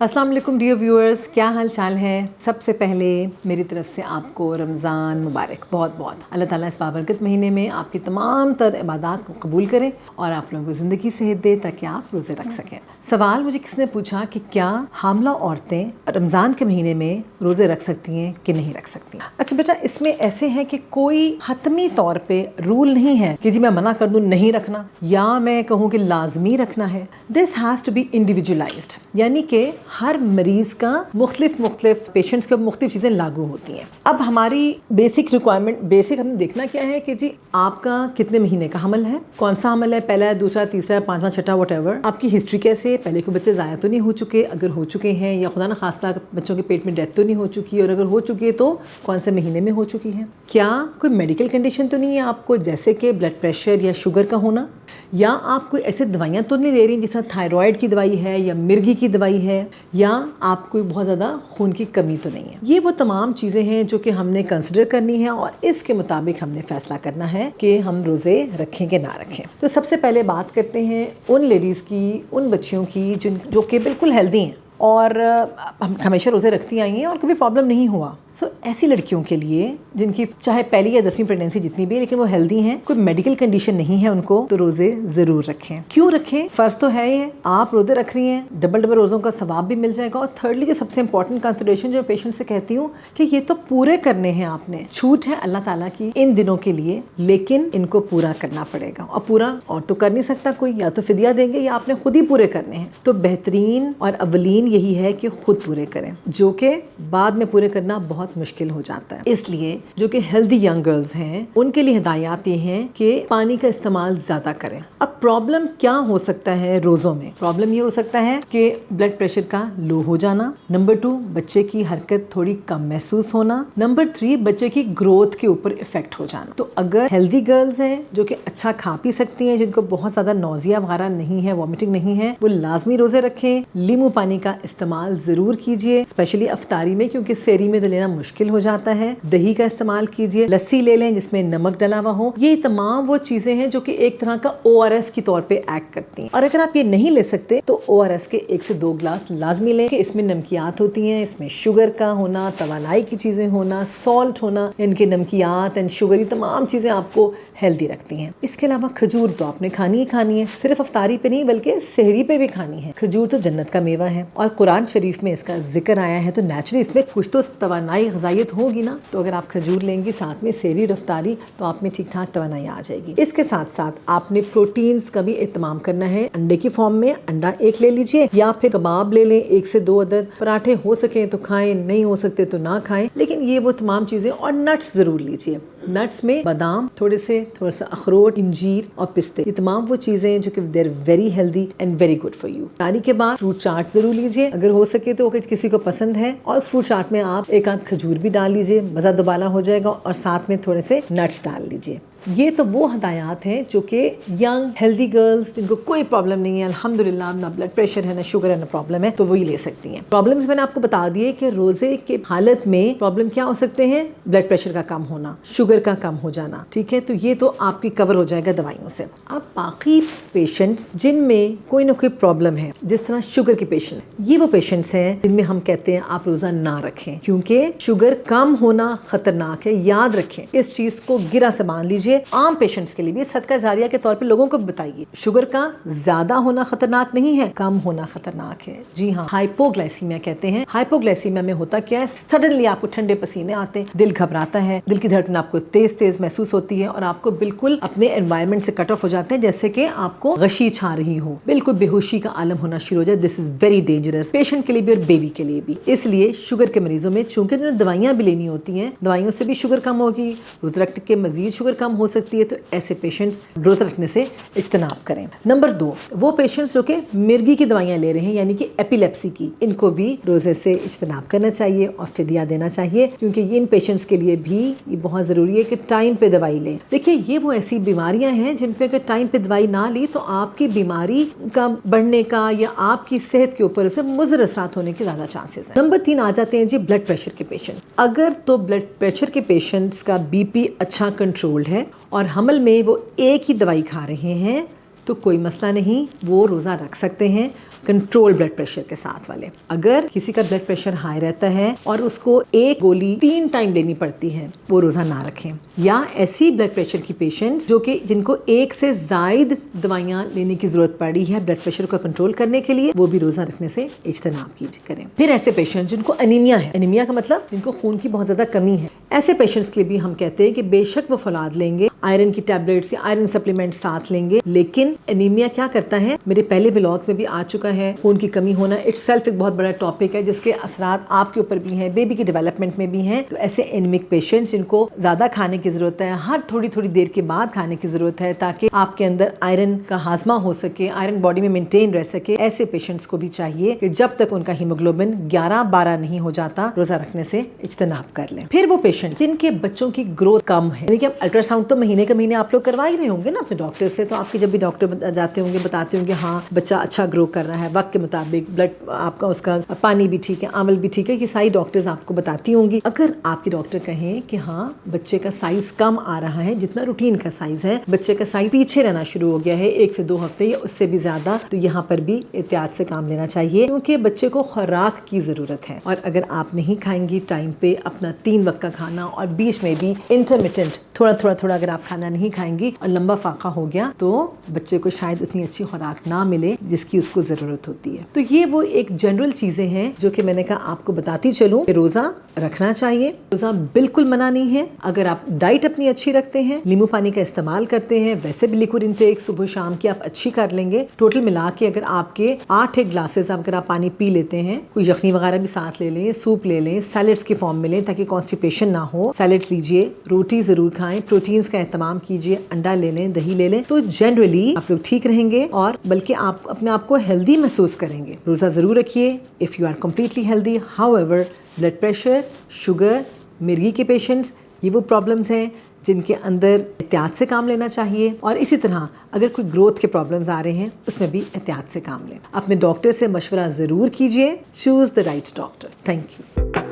अस्सलाम वालेकुम dear viewers, क्या हाल चाल है। सबसे पहले मेरी तरफ से आपको रमज़ान मुबारक। बहुत बहुत अल्लाह ताला इस बाबरकत महीने में आपकी तमाम तर इबादत को कबूल करें और आप लोगों को ज़िंदगी सेहत दे ताकि आप रोज़े रख सकें। सवाल मुझे किसने पूछा कि क्या हामला औरतें रमज़ान के महीने में रोज़े रख सकती हैं कि नहीं रख सकती। अच्छा बेटा, इसमें ऐसे है कि कोई हतमी तौर पर रूल नहीं है कि जी मैं मना कर दूँ नहीं रखना या मैं कहूँ कि लाजमी रखना है। This has to be individualised, यानी कि हर मरीज का मुख्तलिफ पेशेंट्स के मुख्तलिफ चीज़ें लागू होती हैं। अब हमारी बेसिक रिक्वायरमेंट, बेसिक हमने देखना क्या है कि जी आपका कितने महीने का हमल है, कौन सा हमल है, पहला है, दूसरा, तीसरा, पांचवा, छठा, वटएवर। आपकी हिस्ट्री कैसे है, पहले कोई बच्चे ज़ाया तो नहीं हो चुके, अगर हो चुके हैं या खुदा न खास्ता बच्चों के पेट में डेथ तो नहीं हो चुकी, और अगर हो चुकी है तो कौन से महीने में हो चुकी है। क्या कोई मेडिकल कंडीशन तो नहीं है आपको, जैसे कि ब्लड प्रेशर या शुगर का होना, या आप कोई ऐसी दवाइयाँ तो नहीं ले रही जिसमें थायराइड की दवाई है या मिर्गी की दवाई है, या आप कोई बहुत ज़्यादा खून की कमी तो नहीं है। ये वो तमाम चीज़ें हैं जो कि हमने कंसिडर करनी है और इसके मुताबिक हमने फैसला करना है कि हम रोज़े रखें कि ना रखें। तो सबसे पहले बात करते हैं उन लेडीज़ की, उन बच्चियों की जो कि बिल्कुल हेल्दी हैं और हम हमेशा रोज़े रखती आई हैं और कभी प्रॉब्लम नहीं हुआ। सो ऐसी लड़कियों के लिए जिनकी चाहे पहली या 10वीं प्रेगनेंसी जितनी भी है लेकिन वो हेल्दी हैं, कोई मेडिकल कंडीशन नहीं है उनको, तो रोज़े ज़रूर रखें। क्यों रखें? फ़र्ज़ तो है ये, आप रोज़े रख रही हैं, डबल रोज़ों का सवाब भी मिल जाएगा। और थर्डली जो सबसे इंपॉर्टेंट कंसिडरेशन जो पेशेंट से कहती हूँ कि ये तो पूरे करने हैं आपने, छूट है अल्लाह ताला की इन दिनों के लिए, लेकिन इनको पूरा करना पड़ेगा। और पूरा और तो कर नहीं सकता कोई, या तो फिदिया देंगे या आपने खुद ही पूरे करने हैं। तो बेहतरीन और अवलीन यही है कि खुद पूरे करें, जो कि बाद में पूरे करना बहुत मुश्किल हो जाता है। इसलिए जो कि हेल्दी यंग गर्ल्स हैं उनके लिए हिदायत ये हैं कि पानी का इस्तेमाल ज्यादा करें। अब प्रॉब्लम क्या हो सकता है रोजों में? प्रॉब्लम ये हो सकता है कि ब्लड प्रेशर का लो हो जाना, नंबर 2 बच्चे की हरकत थोड़ी कम महसूस होना, नंबर 3 बच्चे की ग्रोथ के ऊपर इफेक्ट हो जाना। तो अगर हेल्दी गर्ल्स हैं जो कि अच्छा खा पी सकती हैं, जिनको बहुत ज्यादा नौजिया वगैरह नहीं है, वॉमिटिंग नहीं है, वो लाजमी रोजे रखें। लीमू पानी का इस्तेमाल जरूर कीजिए, स्पेशली अफ्तारी में, क्योंकि सेरी में तो लेना मुश्किल हो जाता है। दही का इस्तेमाल कीजिए, लस्सी ले लें जिसमें नमक डला हुआ हो। ये तमाम वो चीजें हैं जो कि एक तरह का ORS की तौर पे एक्ट करती हैं। और अगर आप ये नहीं ले सकते तो ORS के 1 से 2 ग्लास लाजमी लें कि इसमें नमकियात होती हैं, इसमें शुगर का होना, तवानाई की चीजें होना, सॉल्ट होना, इनके नमकियात एंड शुगर, ये तमाम चीजें आपको हेल्दी रखती हैं। इसके अलावा खजूर तो आपने खानी ही खानी है, सिर्फ अफ्तारी पे नहीं बल्कि सहरी पे भी खानी है। खजूर तो जन्नत का मेवा है और कुरान शरीफ में इसका जिक्र आया है, तो नेचुरली इसमें कुछ तो तवानाई ग़िज़ाइयत होगी ना। तो अगर आप खजूर लेंगी साथ में सहरी रफ्तारी, तो आप में ठीक ठाक तवानाई आ जाएगी। इसके साथ साथ आपने प्रोटीन्स का भी इत्तमाम करना है। अंडे की फॉर्म में अंडा 1 ले लीजिए, या फिर कबाब ले लें 1 से 2 अदद। पराठे हो सके तो खाएं, नहीं हो सकते तो ना खाएं, लेकिन ये वो तमाम चीजें। और नट्स जरूर लीजिए। नट्स में बादाम, थोड़ा सा अखरोट, इंजीर और पिस्ते, ये तमाम वो चीजें जो कि they are very healthy and very good for you. खाने के बाद फ्रूट चाट जरूर लीजिए, अगर हो सके तो किसी को पसंद है, और फ्रूट चाट में आप एक आध खजूर भी डाल लीजिए, मज़ा दोबारा हो जाएगा। और साथ में थोड़े से नट्स डाल लीजिए। ये तो वो हदायत हैं जो कि यंग हेल्दी गर्ल्स जिनको कोई प्रॉब्लम नहीं है, अल्हम्दुलिल्लाह, ना ब्लड प्रेशर है, ना शुगर है, ना प्रॉब्लम है, तो वही ले सकती हैं। प्रॉब्लम्स मैंने आपको बता दिए कि रोजे के हालत में प्रॉब्लम क्या हो सकते हैं, ब्लड प्रेशर का कम होना, शुगर का कम हो जाना, ठीक है। तो ये तो आपकी कवर हो जाएगा दवाइयों से। अब बाकी पेशेंट्स जिनमें कोई ना कोई प्रॉब्लम है, जिस तरह शुगर के पेशेंट, ये वो पेशेंट्स हैं जिनमें हम कहते हैं आप रोजा ना रखें, क्योंकि शुगर कम होना खतरनाक है। याद रखें, इस चीज को गिरा से बांध लीजिए। आम पेशेंट्स के लिए भी सदका जारिया के तौर पे लोगों को बताइए, शुगर का ज्यादा होना खतरनाक नहीं है, कम होना खतरनाक है। जी हाँ, हाइपोग्लाइसीमिया कहते हैं। हाइपोग्लाइसीमिया में होता क्या है, सडनली आपको ठंडे पसीने आते हैं, दिल घबराता है, दिल की धड़कन आपको तेज तेज महसूस होती है और आपको बिल्कुल अपने एनवायरनमेंट से कट ऑफ हो जाते हैं, जैसे कि आपको गशी छा रही हो, बिल्कुल बेहोशी का आलम होना शुरू हो जाए। This is very dangerous, patient के लिए भी और बेबी के लिए भी। इसलिए शुगर के मरीजों में चूंकि दवाइयां भी लेनी होती हैं, दवाइयों से भी शुगर कम होगी, रोज़ रख के मजीद शुगर कम हो सकती है, तो ऐसे पेशेंट्स रोज़ा रखने से इज्तनाब करें। नंबर 2, वो पेशेंट्स जो कि मिर्गी की दवाइयां ले रहे हैं, यानी कि एपिलेप्सी की, इनको भी रोजे से इज्तनाब करना चाहिए और फिदिया देना चाहिए, क्योंकि ये इन पेशेंट्स के लिए भी ये बहुत ज़रूरी है कि टाइम पे दवाई लें। देखिए, ये वो ऐसी बीमारियां हैं जिन पे अगर टाइम पे दवाई ना ली तो आपकी बीमारी का बढ़ने का या आपकी सेहत के ऊपर से मुज़र असरात होने के ज़्यादा चांसेस हैं। नंबर 3 आ जाते हैं जी ब्लड प्रेशर के पेशेंट। अगर तो ब्लड प्रेशर के पेशेंट्स का BP अच्छा कंट्रोल्ड है और हमल में वो एक ही दवाई खा रहे हैं, तो कोई मसला नहीं, वो रोज़ा रख सकते हैं कंट्रोल ब्लड प्रेशर के साथ वाले। अगर किसी का ब्लड प्रेशर हाई रहता है और उसको एक गोली 3 टाइम लेनी पड़ती है, वो रोज़ा ना रखें। या ऐसी ब्लड प्रेशर की पेशेंट्स जो कि जिनको एक से ज़ायद दवाइयाँ लेने की ज़रूरत पड़ी है ब्लड प्रेशर को कंट्रोल करने के लिए, वो भी रोज़ा रखने से इज्तनाब करें। फिर ऐसे पेशेंट जिनको एनीमिया है, एनीमिया का मतलब जिनको खून की बहुत ज़्यादा कमी है, ऐसे पेशेंट्स के लिए भी हम कहते हैं कि बेशक वो फौलाद लेंगे, आयरन की टैबलेट्स या आयरन सप्लीमेंट साथ लेंगे, लेकिन एनीमिया क्या करता है, मेरे पहले व्लॉग्स में भी आ चुका है, खून की कमी होना इटसेल्फ एक बहुत बड़ा टॉपिक है जिसके असरात आपके ऊपर भी हैं, बेबी की डेवलपमेंट में भी हैं। तो ऐसे एनीमिक पेशेंट्स जिनको ज़्यादा खाने की ज़रूरत है, हर थोड़ी थोड़ी देर के बाद खाने की ज़रूरत है ताकि आपके अंदर आयरन का हाजमा हो सके, आयरन बॉडी में मेंटेन रह सके, ऐसे पेशेंट्स को भी चाहिए कि जब तक उनका हीमोग्लोबिन 11-12 नहीं हो जाता, रोज़ा रखने से इज्तनाब कर लें। फिर वो पेशेंट जिनके बच्चों की ग्रोथ कम है, यानी कि अल्ट्रासाउंड तो महीने के महीने आप लोग करवा ही रहे होंगे ना अपने डॉक्टर से, तो आपके जब भी डॉक्टर जाते होंगे बताते होंगे हाँ बच्चा अच्छा ग्रो कर रहा है, वक्त के मुताबिक ब्लड आपका उसका पानी भी ठीक है, आंवल भी ठीक है, ये सारी डॉक्टर्स आपको बताती होंगी। अगर आपके डॉक्टर कहें कि हाँ बच्चे का साइज कम आ रहा है, जितना रूटीन का साइज है, बच्चे का साइज पीछे रहना शुरू हो गया है 1 से 2 हफ्ते या उससे भी ज्यादा, तो यहाँ पर भी एहतियात से काम लेना चाहिए क्योंकि बच्चे को खुराक की जरूरत है। और अगर आप नहीं खाएंगी टाइम पे अपना 3 वक्त का खाना और बीच में भी इंटरमिटेंट थोड़ा अगर आप खाना नहीं खाएंगी और लंबा फाका हो गया, तो बच्चे को शायद उतनी अच्छी खुराक ना मिले जिसकी उसको जरूरत होती है। तो ये वो एक जनरल चीजें हैं जो कि मैंने कहा आपको बताती चलूं कि रोजा रखना चाहिए। रोजा बिल्कुल मना नहीं है। अगर आप डाइट अपनी अच्छी रखते हैं, नींबू पानी का इस्तेमाल करते हैं, वैसे भी लिक्विड इंटेक सुबह शाम की आप अच्छी कर लेंगे, टोटल मिला के अगर आपके 8 ग्लासेस अगर आप पानी पी लेते हैं, कोई यखनी वगैरह भी साथ ले लें, सूप ले लें, सैलेड्स के फॉर्म में लें ताकि कॉन्स्टिपेशन ना हो, सैलेड्स लीजिए, रोटी जरूर खाएं, प्रोटीन्स का एहतमाम कीजिए, अंडा ले लें, दही ले लें, तो जनरली आप लोग ठीक रहेंगे और बल्कि आप अपने आप को हेल्दी महसूस करेंगे। रोजा जरूर रखिए if you are completely healthy. However blood pressure, sugar, मिर्गी के पेशेंट्स, ये वो प्रॉब्लम्स हैं जिनके अंदर एहतियात से काम लेना चाहिए। और इसी तरह अगर कोई ग्रोथ के प्रॉब्लम्स आ रहे हैं उसमें भी एहतियात से काम लें। अपने डॉक्टर से मशवरा ज़रूर कीजिए। Choose the right doctor. Thank you.